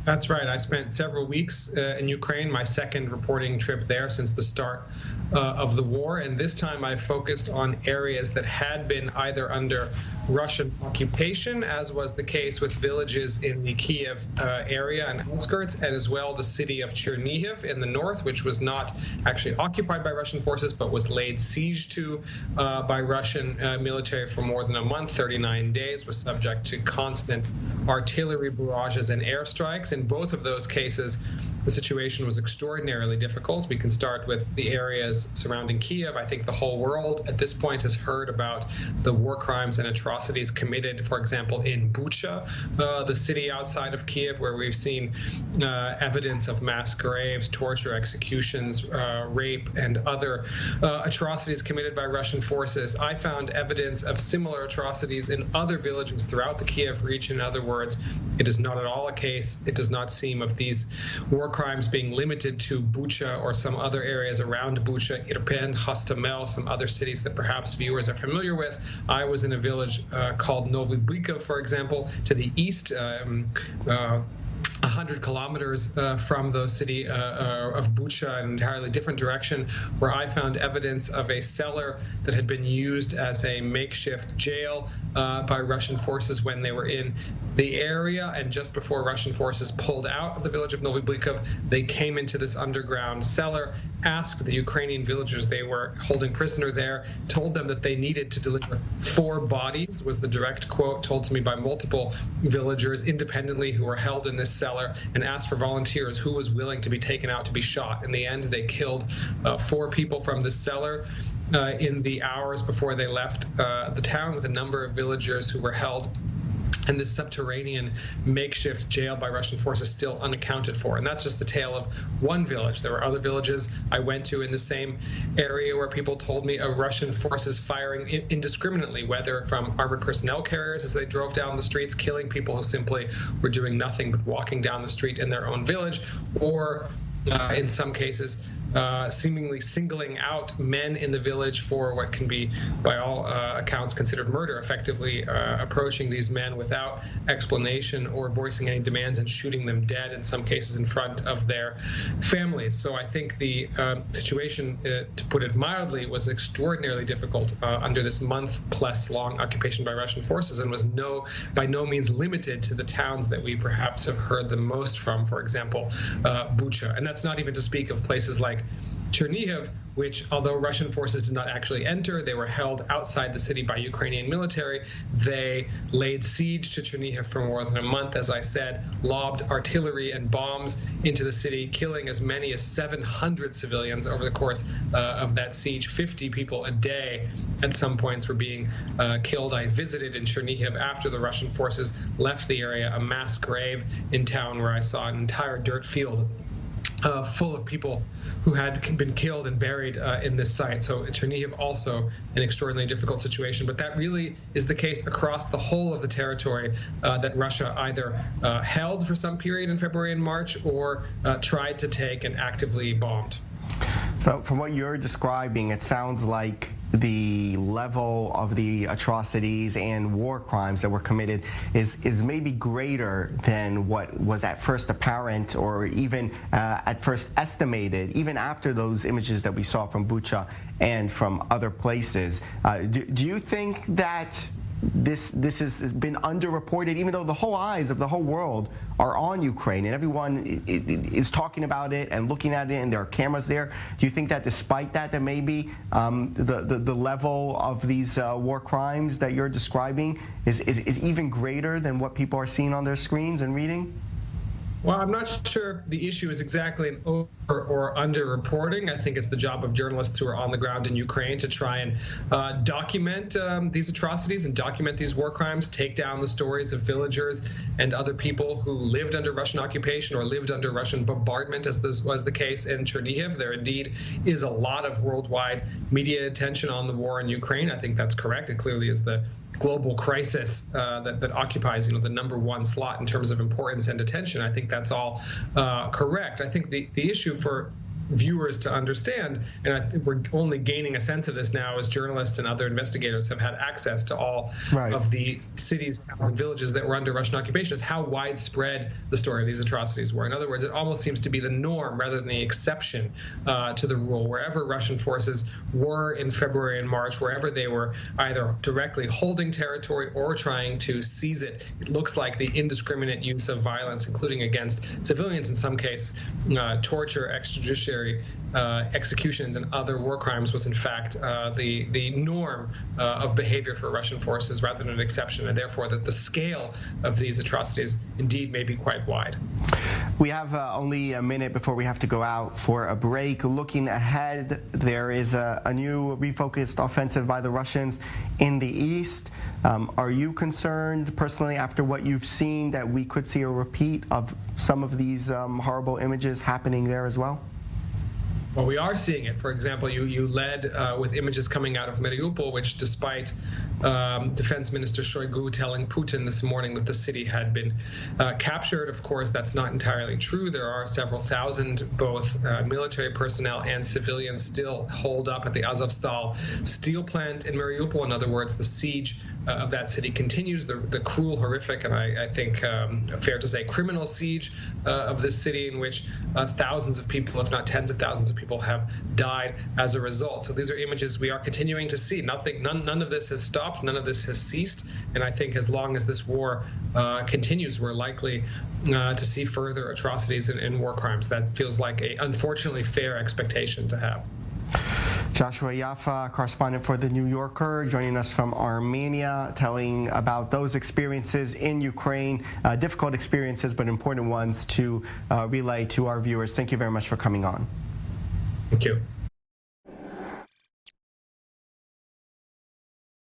That's right. I spent several weeks in Ukraine, my second reporting trip there since the start of the war. And this time I focused on areas that had been either under Russian occupation, as was the case with villages in the Kyiv area and outskirts, and as well the city of Chernihiv in the north, which was not actually occupied by Russian forces, but was laid siege to by Russian military for more than a month, 39 days, was subject to constant artillery barrages and airstrikes. In both of those cases, the situation was extraordinarily difficult. We can start with the areas surrounding Kyiv. I think the whole world at this point has heard about the war crimes and atrocities committed, for example, in Bucha, the city outside of Kyiv, where we've seen evidence of mass graves, torture, executions, rape, and other atrocities committed by Russian forces. I found evidence of similar atrocities in other villages throughout the Kyiv region. In other words, it is not at all a case, it does not seem, of these war crimes being limited to Bucha or some other areas around Bucha, Irpin, Hostomel, some other cities that perhaps viewers are familiar with. I was in a village called Novy Bucha, for example, to the east, 100 kilometers from the city of Bucha, an entirely different direction, where I found evidence of a cellar that had been used as a makeshift jail by Russian forces when they were in the area. And just before Russian forces pulled out of the village of Novy Bucha, they came into this underground cellar, asked the Ukrainian villagers they were holding prisoner there, told them that they needed to deliver 4 bodies, was the direct quote told to me by multiple villagers independently who were held in this cellar, and asked for volunteers who was willing to be taken out to be shot. In the end, they killed 4 people from the cellar in the hours before they left the town, with a number of villagers who were held in this subterranean makeshift jail by Russian forces still unaccounted for. And that's just the tale of one village. There were other villages I went to in the same area where people told me of Russian forces firing indiscriminately, whether from armored personnel carriers as they drove down the streets, killing people who simply were doing nothing but walking down the street in their own village, or in some cases, seemingly singling out men in the village for what can be, by all accounts, considered murder, effectively approaching these men without explanation or voicing any demands and shooting them dead, in some cases in front of their families. So I think the situation, to put it mildly, was extraordinarily difficult under this month-plus long occupation by Russian forces, and was by no means limited to the towns that we perhaps have heard the most from, for example, Bucha. And that's not even to speak of places like Chernihiv, which, although Russian forces did not actually enter, they were held outside the city by Ukrainian military. They laid siege to Chernihiv for more than a month, as I said, lobbed artillery and bombs into the city, killing as many as 700 civilians over the course of that siege. 50 people a day at some points were being killed. I visited in Chernihiv after the Russian forces left the area, a mass grave in town where I saw an entire dirt field full of people who had been killed and buried in this site. So Chernihiv also an extraordinarily difficult situation. But that really is the case across the whole of the territory that Russia either held for some period in February and March, or tried to take and actively bombed. So from what you're describing, it sounds like the level of the atrocities and war crimes that were committed is maybe greater than what was at first apparent, or even at first estimated, even after those images that we saw from Bucha and from other places. Do you think that this has been underreported, even though the whole eyes of the whole world are on Ukraine and everyone is talking about it and looking at it and there are cameras there? Do you think that despite that, maybe the level of these war crimes that you're describing is even greater than what people are seeing on their screens and reading? Well, I'm not sure the issue is exactly an over or under-reporting. I think it's the job of journalists who are on the ground in Ukraine to try and document these atrocities and document these war crimes, take down the stories of villagers and other people who lived under Russian occupation or lived under Russian bombardment, as this was the case in Chernihiv. There indeed is a lot of worldwide media attention on the war in Ukraine. I think that's correct. It clearly is the global crisis that occupies, the number one slot in terms of importance and attention. I think that's all correct. I think the issue for viewers to understand, and I think we're only gaining a sense of this now as journalists and other investigators have had access to all of the cities, towns, and villages that were under Russian occupation, is how widespread the story of these atrocities were. In other words, it almost seems to be the norm rather than the exception to the rule. Wherever Russian forces were in February and March, wherever they were either directly holding territory or trying to seize it, it looks like the indiscriminate use of violence, including against civilians in some case, torture, extrajudiciary executions, and other war crimes was in fact the norm of behavior for Russian forces rather than an exception, and therefore that the scale of these atrocities indeed may be quite wide. We have only a minute before we have to go out for a break. Looking ahead, there is a new refocused offensive by the Russians in the east. Are you concerned personally after what you've seen that we could see a repeat of some of these horrible images happening there as well? Well, we are seeing it. For example, you led with images coming out of Mariupol, which despite Defense Minister Shoigu telling Putin this morning that the city had been captured, of course, that's not entirely true. There are several thousand, both military personnel and civilians, still holed up at the Azovstal steel plant in Mariupol. In other words, the siege of that city continues, the cruel, horrific, and I think fair to say criminal siege of this city in which thousands of people, if not tens of thousands of people, have died as a result. So these are images we are continuing to see. None of this has stopped. None of this has ceased. And I think as long as this war continues, we're likely to see further atrocities and war crimes. That feels like a unfortunately fair expectation to have. Joshua Yaffa, correspondent for The New Yorker, joining us from Armenia, telling about those experiences in Ukraine, difficult experiences, but important ones to relay to our viewers. Thank you very much for coming on. Thank you.